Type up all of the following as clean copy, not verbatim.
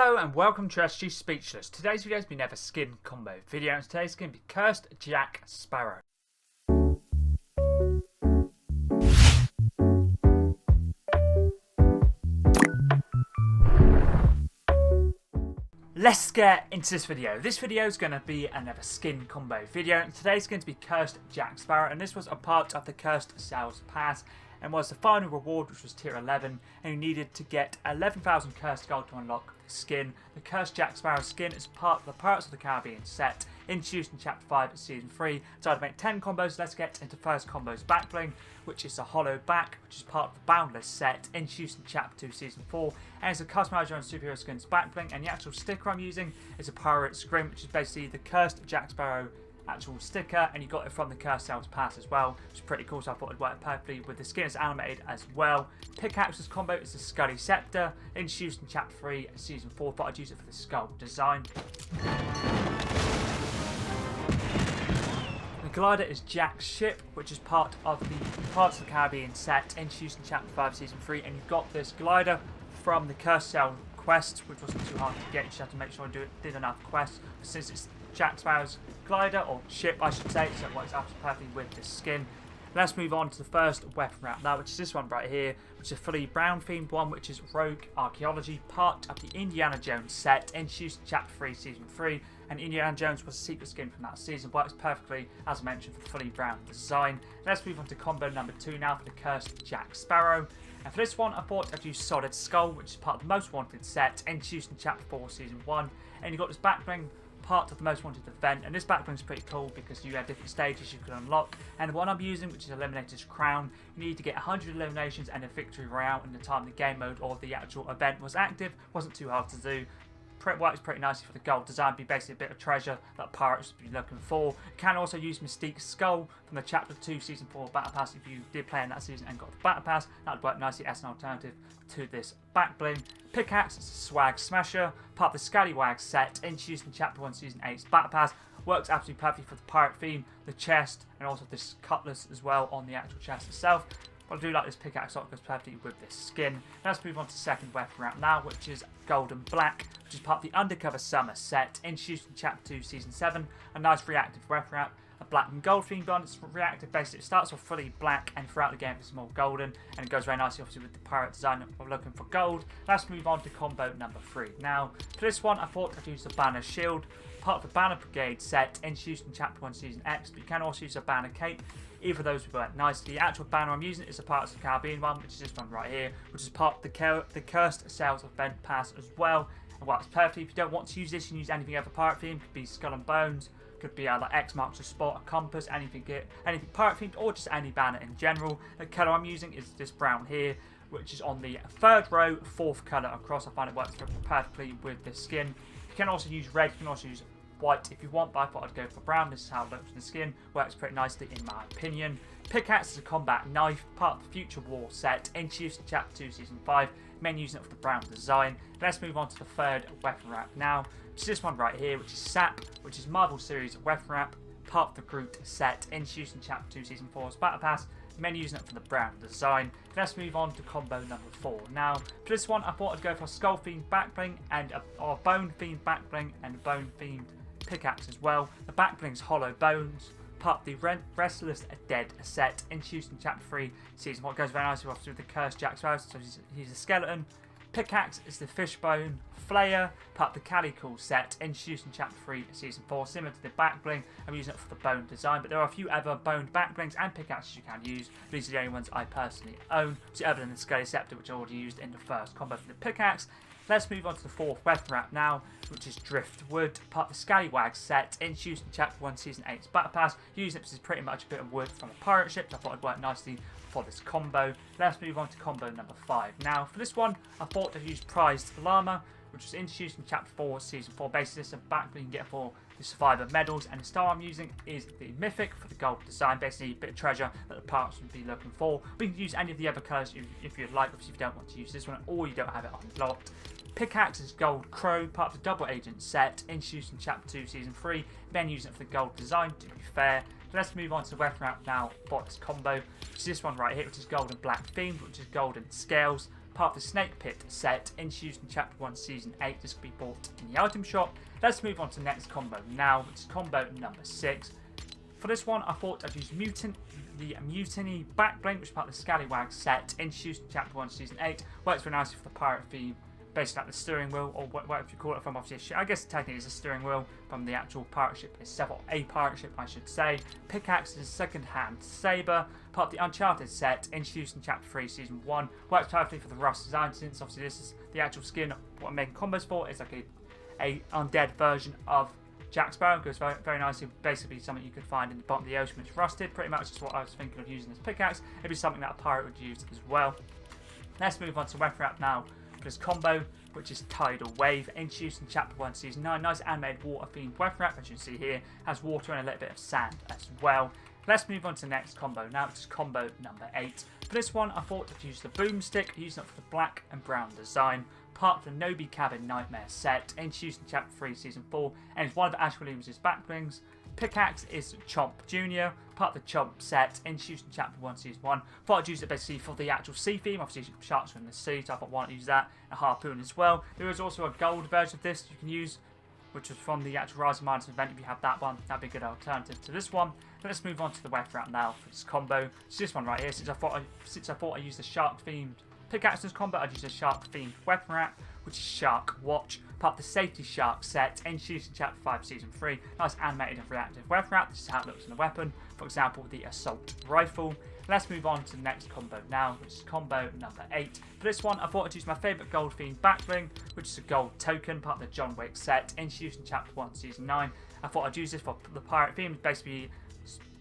Hello and welcome to SG Speechless. Today's video is been another skin combo video, and today's going to be Cursed Jack Sparrow. Let's get into this video. This video is going to be another skin combo video, and today's going to be Cursed Jack Sparrow, and this was a part of the Cursed Sales Pass and was the final reward, which was tier 11, and you needed to get 11,000 cursed gold to unlock the skin. The Cursed Jack Sparrow skin is part of the Pirates of the Caribbean set, introduced in Chapter 5 of Season 3. So I'd make 10 combos. Let's get into first combo's backbling, which is a hollow back, which is part of the Boundless set, introduced in Chapter 2 Season 4, and it's a customizer on superhero skins backbling, and the actual sticker I'm using is a pirate scrim, which is basically the Cursed Jack Sparrow actual sticker, and you got it from the Cursed Sales Pass as well, which is pretty cool, so I thought it'd work perfectly with the skin. It's animated as well. Pickaxe's combo is the Scully Scepter, introduced in Chapter 3 Season 4, but I'd use it for the skull design. The glider is Jack's ship, which is part of the Pirates of the Caribbean set, introduced in Chapter 5 Season 3, and you got this glider from the Cursed Sales quest, which wasn't too hard to get. You just have to make sure I did enough quests, since it's Jack Sparrow's glider, or ship I should say, so it works absolutely perfectly with the skin. Let's move on to the first weapon wrap now, which is this one right here, which is a fully brown themed one, which is Rogue Archaeology, part of the Indiana Jones set, introduced in Chapter 3 Season 3, and Indiana Jones was a secret skin from that season, works perfectly, as I mentioned, for the fully brown design. Let's move on to combo number 2 now for the Cursed Jack Sparrow. And for this one, I thought I'd use Solid Skull, which is part of the Most Wanted set, introduced in Chapter 4 Season 1, and you got this backbling, part of the Most Wanted event, and this backbling is pretty cool because you have different stages you can unlock, and the one I'm using, which is Eliminator's Crown, you need to get 100 eliminations and a victory royale in the time the game mode or the actual event was active. Wasn't too hard to do. Works pretty nicely for the gold design, be basically a bit of treasure that pirates would be looking for. You can also use Mystique's Skull from the Chapter 2 Season 4 Battle Pass. If you did play in that season and got the Battle Pass, that would work nicely as an alternative to this backbling. Pickaxe is Swag Smasher, part of the Scallywag set, introduced in Chapter 1 Season 8's Battle Pass. Works absolutely perfectly for the pirate theme, the chest, and also this cutlass as well on the actual chest itself. But I do like this pickaxe, so it goes perfectly with this skin. Let's move on to the second weapon wrap now, which is Golden Black, which is part of the Undercover Summer set, introduced in Chapter 2 Season 7. A nice reactive weapon wrap, a black and gold themed one. It's reactive basically. It starts off fully black, and throughout the game it's more golden, and it goes very nicely obviously with the pirate design that we're looking for gold. Let's move on to combo number 3. Now, for this one I thought I'd use the Banner Shield, part of the Banner Brigade set, introduced in Chapter 1 Season X, but you can also use a Banner Cape. Either of those would work nicely. The actual banner I'm using is the Pirates of the Caribbean one, which is this one right here, which is part of the Cursed Sales Event Pass as well. And works perfectly. If you don't want to use this, you can use anything other pirate themed. Could be Skull and Bones, could be like X marks the spot, a compass, anything pirate themed, or just any banner in general. The colour I'm using is this brown here, which is on the third row, fourth colour across. I find it works perfectly with this skin. You can also use red, you can also use white if you want, but I thought I'd go for brown. This is how it looks in the skin. Works pretty nicely in my opinion. Pickaxe is a combat knife, part of the Future War set, introduced in Chapter 2 Season 5. Men using it for the brown design. Let's move on to the third weapon wrap now, which is this one right here, which is Sap, which is Marvel Series weapon wrap, part of the Groot set, introduced in Chapter 2 Season 4's Battle Pass. Men using it for the brown design. Let's move on to combo number 4. Now, for this one I thought I'd go for a skull themed backbling and a bone themed backbling and a bone themed pickaxe as well. The backbling's Hollow Bones, part of the Restless Dead set, introduced in Chapter 3 Season 1. Goes very nicely with the Cursed Jack Sparrow, so he's a skeleton. Pickaxe is the Fishbone Flayer, part of the Calico set, introduced in Chapter 3 Season 4. Similar to the backbling, I'm using it for the bone design, but there are a few other boned backblings and pickaxes you can use. These are the only ones I personally own, other than the Scully Scepter, which I already used in the first combo for the pickaxe. Let's move on to the fourth weapon wrap now, which is Driftwood, part of the Scallywag set, introduced in Chapter 1 Season 8's Battle Pass. Using it is pretty much a bit of wood from a pirate ship, so I thought it'd work nicely for this combo. Let's move on to combo number 5. Now, for this one, I thought I'd use Prized Llama, which was introduced in Chapter 4 Season 4. Basically, this is a back you can get for the Survivor medals, and the star I'm using is the Mythic for the gold design. Basically, a bit of treasure that the pirates would be looking for. But you can use any of the other colours if you'd like, obviously if you don't want to use this one, or you don't have it unlocked. Pickaxe is Gold Crow, part of the Double Agent set, introduced in Chapter 2 Season 3. Ben using it for the gold design, to be fair. So let's move on to the weapon wrap now for this combo, which is this one right here, which is Golden Black themed, which is Golden Scales, part of the Snake Pit set, introduced in Chapter 1, Season 8. This can be bought in the item shop. Let's move on to the next combo now, which is combo number 6. For this one, I thought I'd use the Mutiny backbling, which is part of the Scallywag set, introduced in Chapter 1, Season 8. Works very nicely for the pirate theme, basically like the steering wheel, or whatever you call it from, obviously, I guess technically it's a steering wheel from the actual pirate ship itself, or a pirate ship, I should say. Pickaxe is a second-hand saber, part of the Uncharted set, introduced in Chapter 3, Season 1. Works perfectly for the Rust design, since obviously this is the actual skin. What I'm making combos for is like a undead version of Jack Sparrow. Goes very, very nicely. Basically something you could find in the bottom of the ocean, which is rusted. Pretty much just what I was thinking of using as pickaxe. It'd be something that a pirate would use as well. Let's move on to weapon wrap now for this combo, which is Tidal Wave, introduced in Chapter 1, Season 9. Nice animated water-themed weapon wrap, as you can see here. Has water and a little bit of sand as well. Let's move on to the next combo now, which is combo number 8. For this one, I thought I'd use the boomstick, using it for the black and brown design. Part of the Nobi Cabin Nightmare set, introduced in Chapter 3, Season 4, and it's one of Ash Williams' backblings. Pickaxe is Chomp Jr., part of the Chomp set, introduced in Chapter 1, Season 1. Thought I'd use it basically for the actual sea theme. Obviously, sharks are in the sea, so I thought why not use that. A harpoon as well. There is also a gold version of this you can use, which is from the actual Rise of Minds event. If you have that one, that'd be a good alternative to this one. But let's move on to the weapon wrap now for this combo. So this one right here, since I thought I used the shark-themed pickaxe in this combo, I'd use a shark-themed weapon wrap, which is Shark Watch, part of the Safety Shark set, introduced in Chapter 5, Season 3. Nice animated and reactive weapon wrap. This is how it looks in the weapon. For example, the Assault Rifle. Let's move on to the next combo now, which is combo number 8. For this one, I thought I'd use my favourite gold themed backbling, which is a gold token, part of the John Wick set, introduced in Chapter 1, Season 9. I thought I'd use this for the pirate theme, basically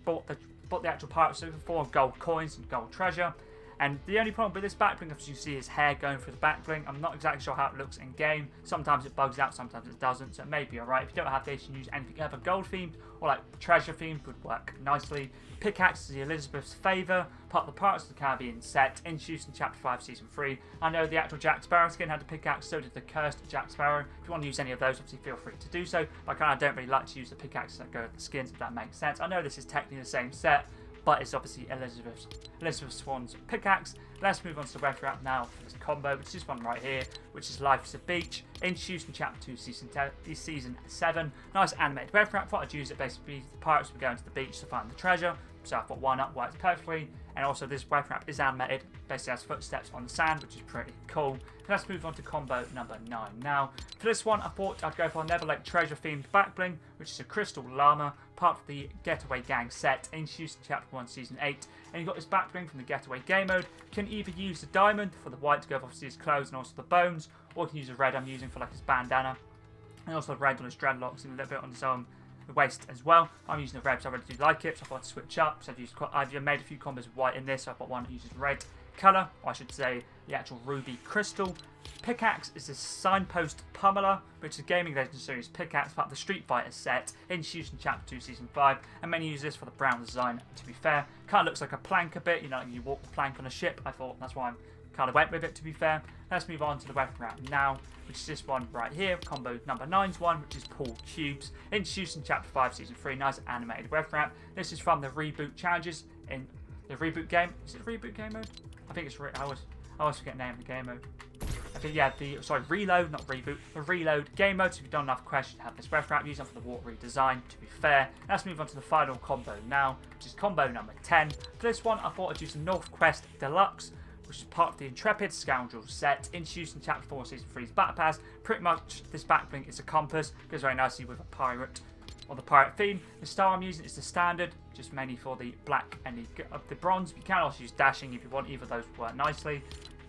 bought the actual pirate suit for gold coins and gold treasure. And the only problem with this backbling, as you see, is hair going through the backbling. I'm not exactly sure how it looks in game. Sometimes it bugs out, sometimes it doesn't, so it may be alright. If you don't have this, you can use anything other gold themed or like treasure themed, would work nicely. Pickaxe is the Elizabeth's Favour, part of the Pirates of the Caribbean set, introduced in Chapter 5, Season 3. I know the actual Jack Sparrow skin had a pickaxe, so did the Cursed Jack Sparrow. If you want to use any of those, obviously feel free to do so. But I kind of don't really like to use the pickaxes that go with the skins, if that makes sense. I know this is technically the same set, but it's obviously Elizabeth Swan's pickaxe. Let's move on to the weapon wrap now for this combo, which is this one right here, which is Life is a Beach, introduced in Chapter 2, Season 7. Nice animated weapon wrap. Thought I'd use it basically. The pirates were going to the beach to find the treasure, so I thought why not, works perfectly. And also this weapon wrap is animated, basically has footsteps on the sand, which is pretty cool. Let's move on to combo number 9 now. For this one, I thought I'd go for a Neverlake treasure themed backbling, which is a crystal llama, part of the Getaway Gang set, introduced in Chapter 1, Season 8. And you've got this backbling from the Getaway game mode. You can either use the diamond for the white to go with obviously his clothes and also the bones, or you can use the red I'm using for like his bandana, and also the red on his dreadlocks and a little bit on his the waist as well. I'm using the red because I really do like it, so I thought I'd switch up. So I've made a few combos of white in this, so I've got one that uses red colour, or I should say the actual ruby crystal. Pickaxe is the Signpost Pummeler, which is a Gaming Legends series pickaxe, part of the Street Fighter set, introduced in Chapter 2, Season 5, and many use this for the brown design, to be fair. Kind of looks like a plank a bit, you know, like you walk the plank on a ship. I thought that's why I kind of went with it, to be fair. Let's move on to the weapon wrap now, which is this one right here, combo number 9's one, which is Pool Cubes, introduced in Chapter 5, Season 3. Nice animated weapon wrap. This is from the reboot challenges in the reboot game. Is it reboot game mode? I think it's I always forget the name of the game mode. I think, yeah, reload, not reboot, the reload game mode. So if you've done enough quests, you have this weapon wrap, use it for the water redesign, to be fair. Let's move on to the final combo now, which is combo number 10. For this one, I thought I'd use the North Quest Deluxe, which is part of the Intrepid Scoundrels set, introduced in Chapter 4, Season 3's Battle Pass. Pretty much, this backbling is a compass, goes very nicely with a pirate, or the pirate theme. The star I'm using is the standard, just mainly for the black and the bronze. You can also use dashing if you want, either of those work nicely.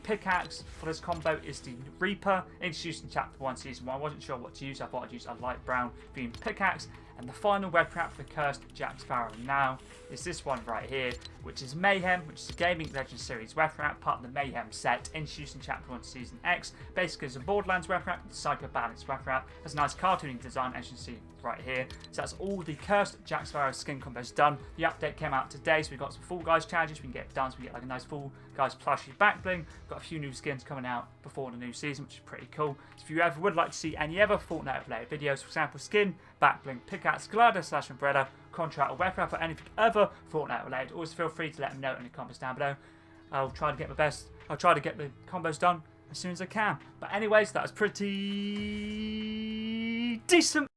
Pickaxe for this combo is the Reaper, introduced in Chapter 1, Season 1. I wasn't sure what to use, I thought I'd use a light brown themed pickaxe. And the final weapon wrap for the Cursed Jack Sparrow now is this one right here, which is Mayhem, which is a Gaming Legends series weapon wrap, part of the Mayhem set, introduced in Chapter 1, Season X. Basically, it's a Borderlands weapon wrap, Psycho Balance weapon wrap. Has a nice cartooning design, as you can see right here. So that's all the Cursed Jack Sparrow skin combos done. The update came out today, so we've got some Fall Guys challenges we can get done, so we get like a nice Fall Guys plushie backbling. Got a few new skins coming out before the new season, which is pretty cool. So if you ever would like to see any other Fortnite related videos, for example, skin, backbling, pickaxe, glider / umbrella, contrail, or weapon wrap, or anything other Fortnite related, always feel free to let me know in the comments down below. I'll try to get my best I'll try to get the combos done as soon as I can. But anyways, that was pretty decent.